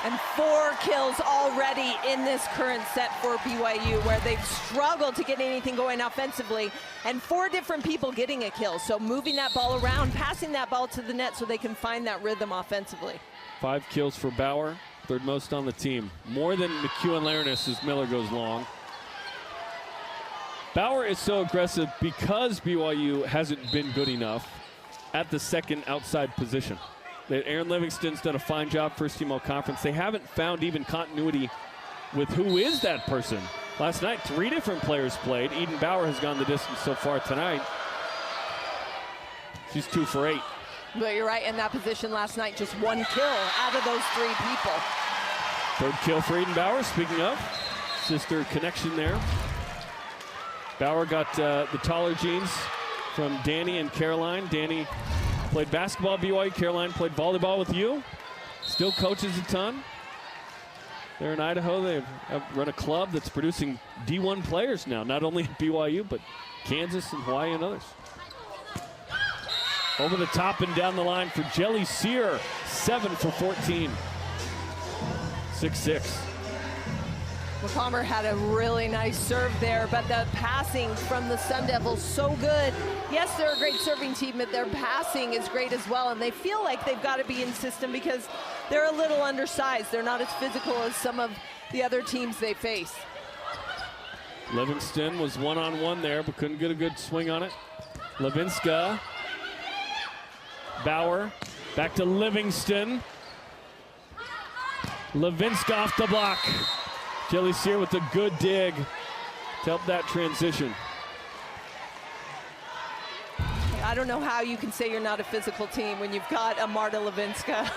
And 4 kills already in this current set for BYU, where they've struggled to get anything going offensively. And 4 different people getting a kill. So moving that ball around, passing that ball to the net so they can find that rhythm offensively. 5 kills for Bauer, third most on the team. More than McEwen Lareness as Miller goes long. Bauer is so aggressive because BYU hasn't been good enough at the second outside position. Aaron Livingston's done a fine job first team all-conference. They haven't found even continuity with who is that person. Last night, 3 different players played. Eden Bauer has gone the distance so far tonight. She's 2 for 8. But you're right, in that position last night, just 1 kill out of those 3 people. 3rd kill for Eden Bauer. Speaking of, sister connection there. Bauer got the taller jeans from Danny and Caroline. Danny played basketball at BYU. Caroline played volleyball with you. Still coaches a ton. They're in Idaho. They have run a club that's producing D1 players now, not only at BYU, but Kansas and Hawaii and others. Over the top and down the line for Jelly Sear, 7 for 14. 6-6. Macomber had a really nice serve there, but the passing from the Sun Devils so good. Yes, they're a great serving team, but their passing is great as well, and they feel like they've got to be in system because they're a little undersized. They're not as physical as some of the other teams they face. Livingston was one-on-one there, but couldn't get a good swing on it. Levinska. Bauer. Back to Livingston. Levinska off the block. Jelly Sear with a good dig to help that transition. I don't know how you can say you're not a physical team when you've got a Marta Levinska.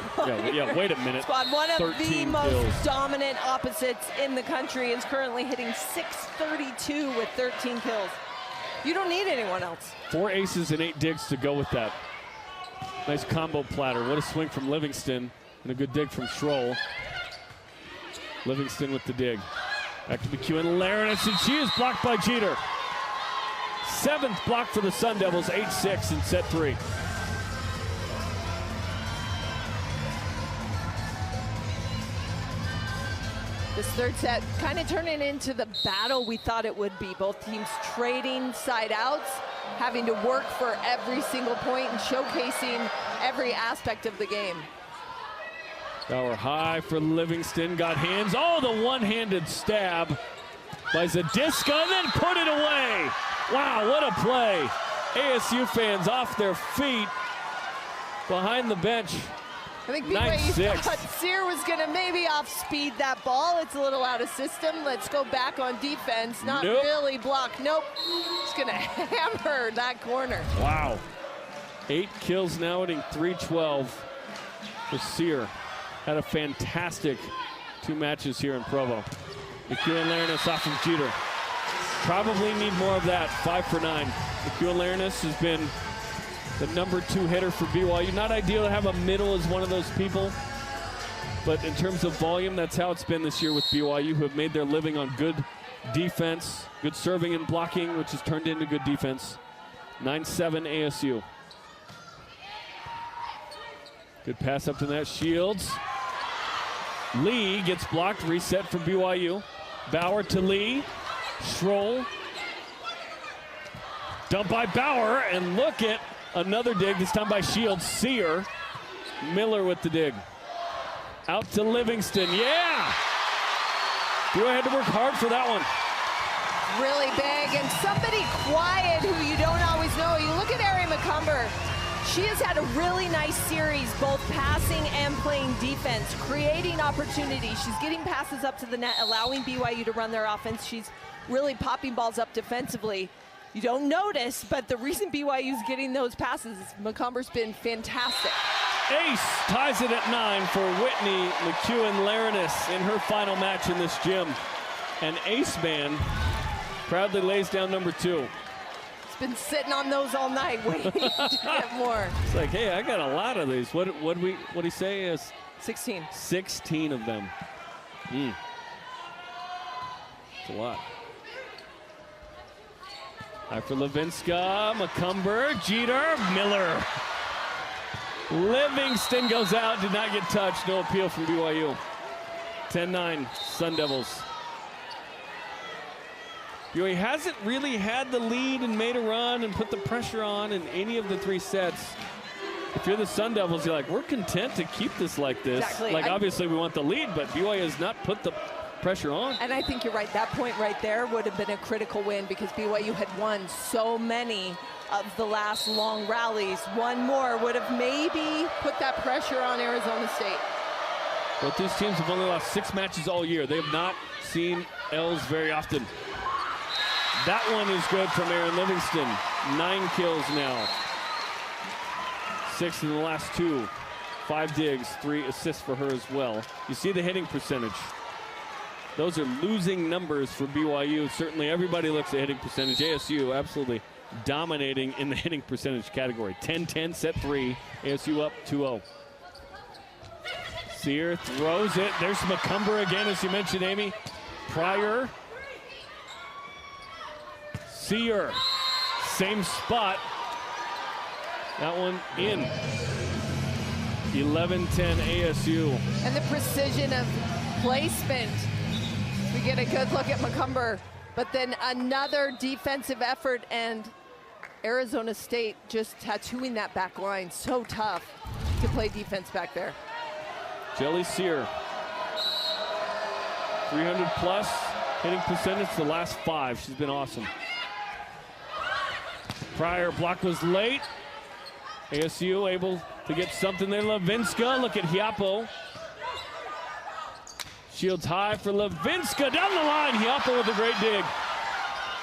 yeah, wait a minute. Squad. One of the most kills. dominant opposites in the country is currently hitting .632 with 13 kills. You don't need anyone else. 4 aces and 8 digs to go with that. Nice combo platter. What a swing from Livingston and a good dig from Schroll. Livingston with the dig. Back to McEwen Laranis, and she is blocked by Jeter. 7th block for the Sun Devils, 8-6 in set 3. This third set kind of turning into the battle we thought it would be. Both teams trading side outs, having to work for every single point and showcasing every aspect of the game. Bauer high for Livingston, got hands. Oh, the one-handed stab by Zadiska, and then put it away. Wow, what a play. ASU fans off their feet behind the bench. I think BYU thought Sear was going to maybe off-speed that ball. It's a little out of system. Let's go back on defense. Not really block. Nope. Just going to hammer that corner. Wow. 8 kills now, hitting 312 for Sear. Had a fantastic 2 matches here in Provo. McEwen Laranis off of Jeter. Probably need more of that. 5 for 9. McEwen Laranis has been the number 2 hitter for BYU. Not ideal to have a middle as one of those people, but in terms of volume, that's how it's been this year with BYU, who have made their living on good defense, good serving and blocking, which has turned into good defense. 9-7 ASU. Good pass up to that. Shields. Lee gets blocked, reset for BYU. Bauer to Lee. Schroll. Dump by Bauer, and look at another dig, this time by Shields. Sear. Miller with the dig. Out to Livingston, yeah! BYU had to work hard for that one. Really big, and somebody quiet who you don't always know. You look at Ari Macomber. She has had a really nice series, both passing and playing defense, creating opportunities. She's getting passes up to the net, allowing BYU to run their offense. She's really popping balls up defensively. You don't notice, but the reason BYU's getting those passes is Macomber's been fantastic. Ace ties it at 9 for Whitney McEwen Laranis in her final match in this gym. And Ace man proudly lays down number 2. Been sitting on those all night waiting to get more. It's like, hey, I got a lot of these. What do you say is 16. 16 of them. It's a lot. High for Levinska, Macomber, Jeter, Miller. Livingston goes out, did not get touched. No appeal from BYU. 10-9 Sun Devils. BYU hasn't really had the lead and made a run and put the pressure on in any of the 3 sets. If you're the Sun Devils, you're like, we're content to keep this like this. Exactly. Like, obviously we want the lead, but BYU has not put the pressure on. And I think you're right. That point right there would have been a critical win because BYU had won so many of the last long rallies. One more would have maybe put that pressure on Arizona State. Both these teams have only lost 6 matches all year. They have not seen L's very often. That one is good from Erin Livingston. 9 kills now. 6 in the last 2. 5 digs, 3 assists for her as well. You see the hitting percentage. Those are losing numbers for BYU. Certainly everybody looks at hitting percentage. ASU absolutely dominating in the hitting percentage category. 10-10, set 3. ASU up 2-0. Sear throws it. There's McCumber again, as you mentioned, Amy. Pryor. Sear. Same spot. That one in. 11-10 ASU. And the precision of placement. We get a good look at McCumber, but then another defensive effort, and Arizona State just tattooing that back line. So tough to play defense back there. Jelly Sear. 300 plus hitting percentage the last 5. She's been awesome. Pryor block was late. ASU able to get something there. Levinska, look at Hiapo. Shields high for Levinska, down the line. Hiapo with a great dig.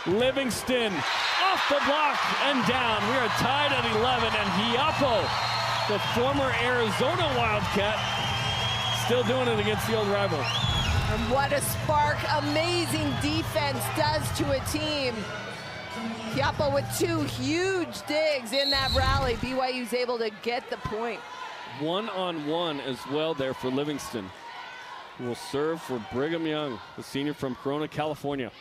Livingston off the block and down. We are tied at 11, and Hiapo, the former Arizona Wildcat, still doing it against the old rival. And what a spark amazing defense does to a team. Hiapo with 2 huge digs in that rally. BYU's able to get the point. 1-on-1 as well there for Livingston, who will serve for Brigham Young, the senior from Corona, California.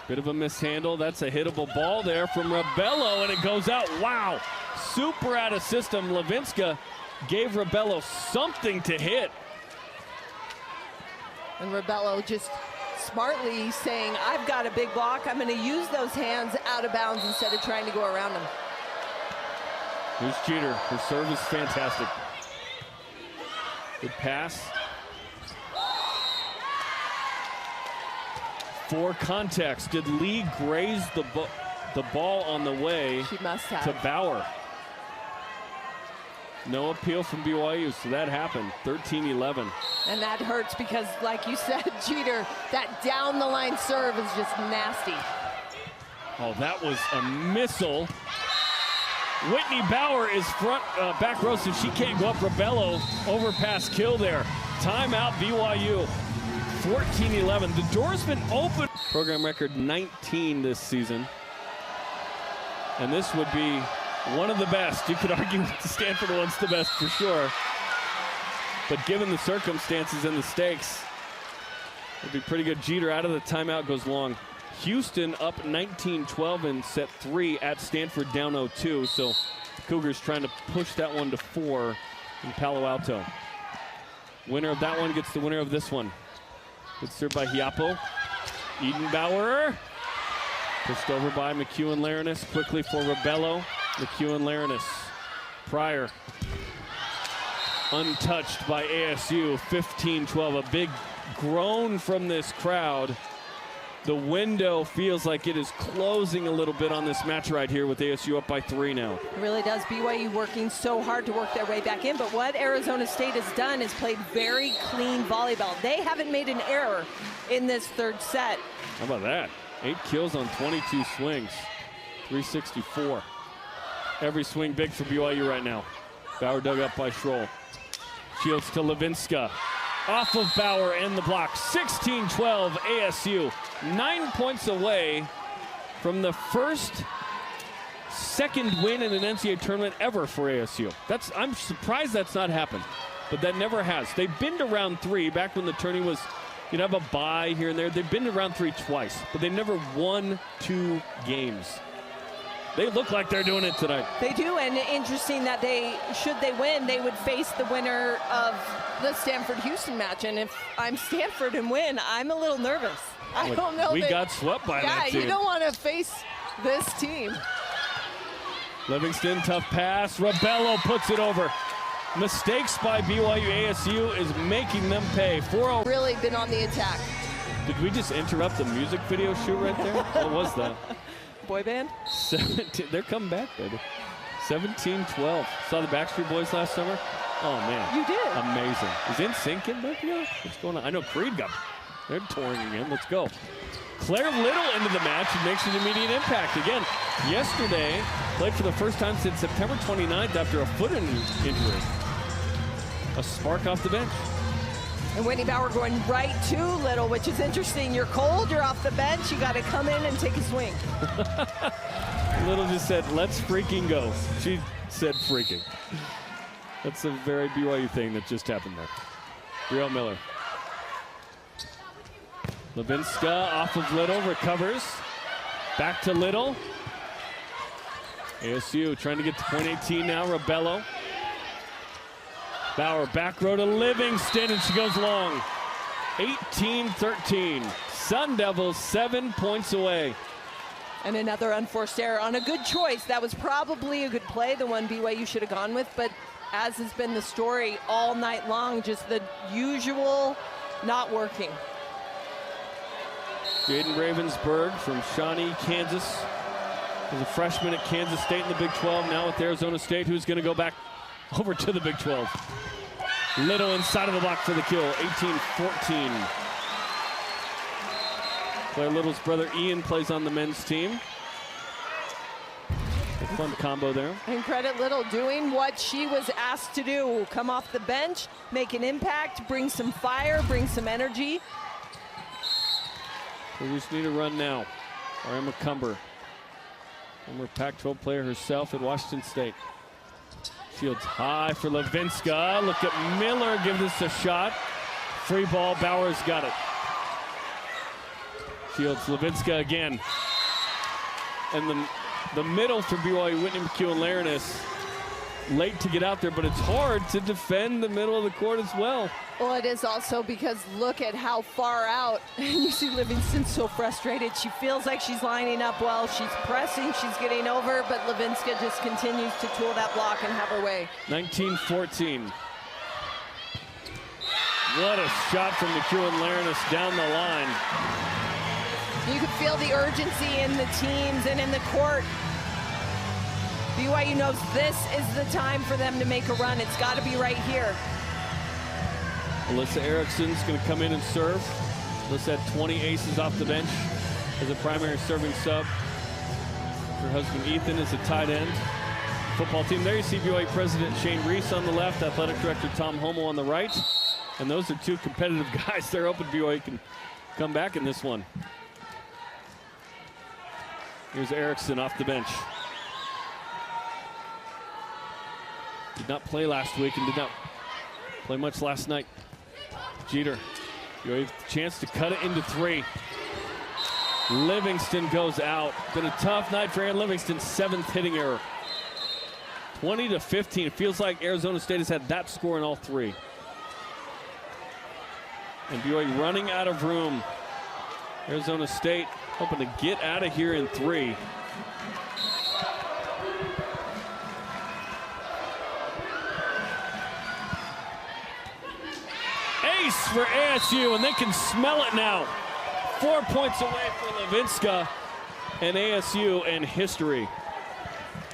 Bit of a mishandle. That's a hittable ball there from Rebello, and it goes out. Wow, super out of system. Levinska gave Rebello something to hit. And Rebello just smartly saying, I've got a big block. I'm going to use those hands out of bounds instead of trying to go around him. Here's Jeter. Her serve is fantastic. Good pass. For context, did Lee graze the ball on the way She must have. to Bauer? No appeal from BYU, so that happened. 13-11. And that hurts because, like you said, Jeter, that down the line serve is just nasty. Oh, that was a missile. Whitney Bauer is back row, so she can't go up. Rebello overpass kill there. Timeout BYU. 14-11. The door's been open. Program record 19 this season. And this would be one of the best. You could argue the Stanford one's the best for sure. But given the circumstances and the stakes, it'd be pretty good. Jeter out of the timeout, goes long. Houston up 19-12 in set 3 at Stanford, down 0-2. So the Cougars trying to push that one to 4 in Palo Alto. Winner of that one gets the winner of this one. It's served by Hiapo. Edenbauer. Pushed over by McEwen-Laranis. Quickly for Rebello. McEwen-Laranis. Pryor. Untouched by ASU. 15-12. A big groan from this crowd. The window feels like it is closing a little bit on this match right here with ASU up by 3 now. It really does. BYU working so hard to work their way back in, but what Arizona State has done is played very clean volleyball. They haven't made an error in this third set. How about that? 8 kills on 22 swings. 364. Every swing big for BYU right now. Bauer dug up by Schroll. Shields to Levinska. Off of Bauer and the block. 16-12 ASU. 9 points away from the second win in an NCAA tournament ever for ASU. I'm surprised that's not happened, but that never has. They've been to round 3 back when the tourney was, you'd have a bye here and there. They've been to round 3 twice, but they never won 2 games. They look like they're doing it tonight. They do, and interesting that should they win, they would face the winner of the Stanford-Houston match. And if I'm Stanford and win, I'm a little nervous. I don't know. We got swept by that team. Yeah, you don't want to face this team. Livingston, tough pass. Rebello puts it over. Mistakes by BYU. ASU is making them pay. 4-0. Really been on the attack. Did we just interrupt the music video shoot right there? What was that? boy band? 17. They're coming back, baby. 17-12. Saw the Backstreet Boys last summer. Oh, man. You did? Amazing. Is NSYNC in back now? What's going on? I know Creed got. They're touring again. Let's go. Claire Little into the match and makes an immediate impact. Again, yesterday, played for the first time since September 29th after a foot injury. A spark off the bench. And Whitney Bauer going right to Little, which is interesting. You're cold, you're off the bench, you got to come in and take a swing. Little just said, let's freaking go. She said freaking. That's a very BYU thing that just happened there. Brielle Miller. Levinska off of Little, recovers. Back to Little. ASU trying to get to point 18 now, Rebello. Bauer back row to Livingston, and she goes long. 18-13. Sun Devils 7 points away. And another unforced error on a good choice. That was probably a good play, the one BYU should have gone with, but as has been the story all night long, just the usual not working. Jaden Ravensburg from Shawnee, Kansas. Was a freshman at Kansas State in the Big 12, now with Arizona State, who's going to go back over to the Big 12. Little inside of the block for the kill, 18-14. Claire Little's brother Ian plays on the men's team. A fun combo there. And credit Little doing what she was asked to do. Come off the bench, make an impact, bring some fire, bring some energy. We just need a run now. Emma Cumber, former Pac-12 player herself at Washington State. Shields high for Levinska. Look at Miller give this a shot. Free ball, Bauer's got it. Shields, Levinska again. And the middle for BYU, Whitney McEwen Lareness. Late to get out there, but it's hard to defend the middle of the court as well. Well, it is also because look at how far out. You see Livingston so frustrated. She feels like she's lining up well. She's pressing, she's getting over, but Levinska just continues to tool that block and have her way. 19-14. What a shot from McEwen Lareness down the line. You could feel the urgency in the teams and in the court. BYU knows this is the time for them to make a run. It's got to be right here. Alyssa Erickson's going to come in and serve. Alyssa had 20 aces off the bench as a primary serving sub. Her husband Ethan is a tight end. Football team there, you see BYU President Shane Reese on the left, Athletic Director Tom Homo on the right. And those are two competitive guys. They're hoping BYU can come back in this one. Here's Erickson off the bench. Did not play last week and did not play much last night. Jeter, you have a chance to cut it into three. Livingston goes out. Been a tough night for Aaron Livingston, 7th hitting error. 20-15. It feels like Arizona State has had that score in all three. And BYU running out of room. Arizona State hoping to get out of here in three. Ace for ASU, and they can smell it now. 4 points away for Levinska and ASU in history.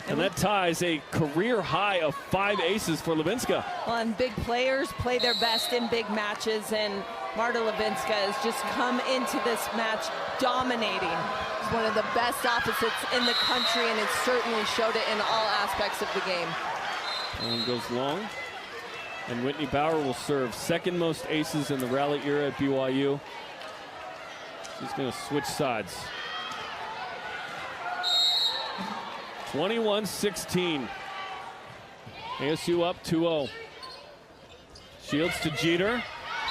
And that ties a career high of 5 aces for Levinska. Well, and big players play their best in big matches, and Marta Levinska has just come into this match dominating. She's one of the best opposites in the country, and it certainly showed it in all aspects of the game. And goes long. And Whitney Bauer will serve, second most aces in the rally era at BYU. She's going to switch sides. 21-16. ASU up 2-0. Shields to Jeter,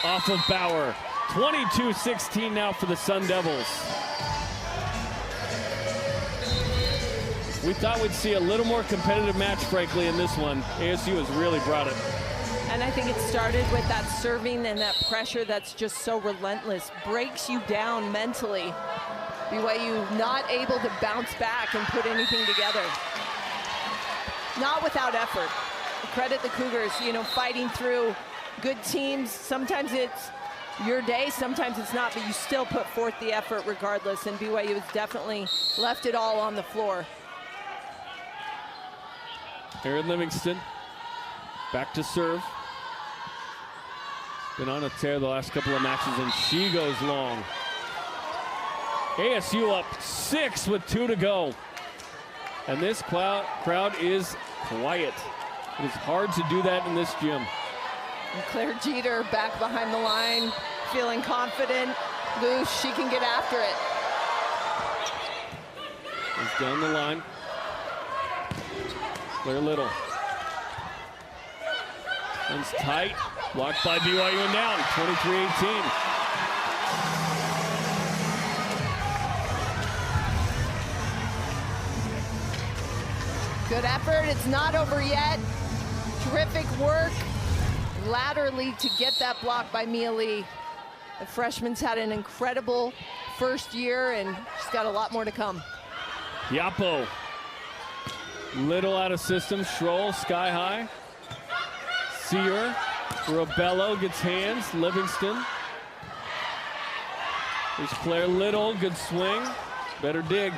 off of Bauer. 22-16 now for the Sun Devils. We thought we'd see a little more competitive match, frankly, in this one. ASU has really brought it. And I think it started with that serving and that pressure that's just so relentless. Breaks you down mentally. BYU not able to bounce back and put anything together. Not without effort. Credit the Cougars, you know, fighting through good teams. Sometimes it's your day. Sometimes it's not, but you still put forth the effort regardless, and BYU has definitely left it all on the floor. Erin Livingston back to serve. Been on a tear the last couple of matches, and she goes long. ASU up 6 with 2 to go. And this crowd is quiet. It is hard to do that in this gym. And Claire Jeter back behind the line, feeling confident, loose, she can get after it. He's down the line. Claire Little. Runs tight, blocked by BYU and down, 23-18. Good effort, it's not over yet. Terrific work laterally to get that block by Mia Lee. The freshman's had an incredible first year, and she's got a lot more to come. Yapo. Little out of system, Schroll sky high. Sear, Robello gets hands, Livingston. There's Claire Little, good swing, better dig.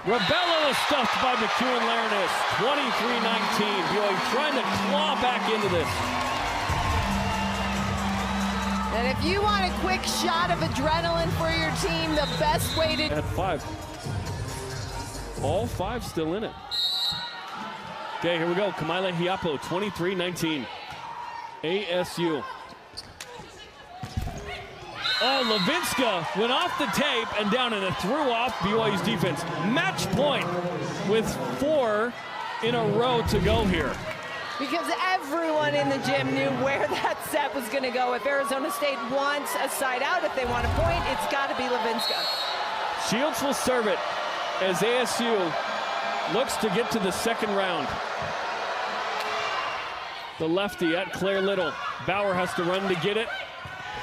Robello is stuffed by McEwen-Lareness, 23-19. BYU trying to claw back into this. And if you want a quick shot of adrenaline for your team, the best way to... At 5. All 5 still in it. Okay, here we go. Kamaila Hiapo, 23-19. ASU. Oh, Levinska went off the tape and down, and it threw off BYU's defense. Match point with 4 in a row to go here. Because everyone in the gym knew where that set was going to go. If Arizona State wants a side out, if they want a point, it's got to be Levinska. Shields will serve it as ASU looks to get to the second round. The lefty at Claire Little. Bauer has to run to get it.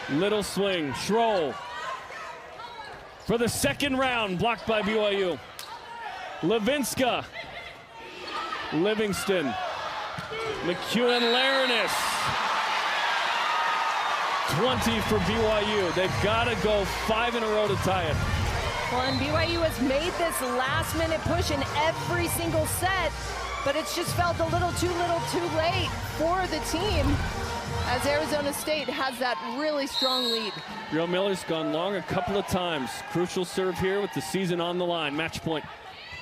Little swing, Schroll for the second round, blocked by BYU. Levinska, Livingston, McEwen-Lareness. 20 for BYU. They've got to go 5 in a row to tie it. Well, and BYU has made this last-minute push in every single set, but it's just felt a little too late for the team, as Arizona State has that really strong lead. Brielle Miller's gone long a couple of times. Crucial serve here with the season on the line. Match point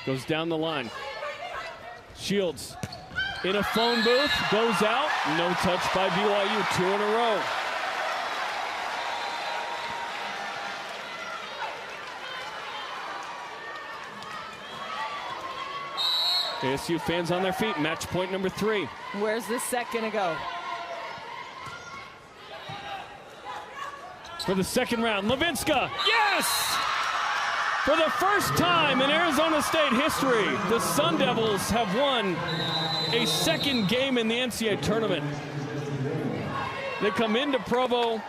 goes down the line. Shields in a phone booth, goes out. No touch by BYU, 2 in a row. ASU fans on their feet. Match point number 3. Where's this set gonna go? For the second round, Levinska, yes! For the first time in Arizona State history, the Sun Devils have won a second game in the NCAA tournament. They come into Provo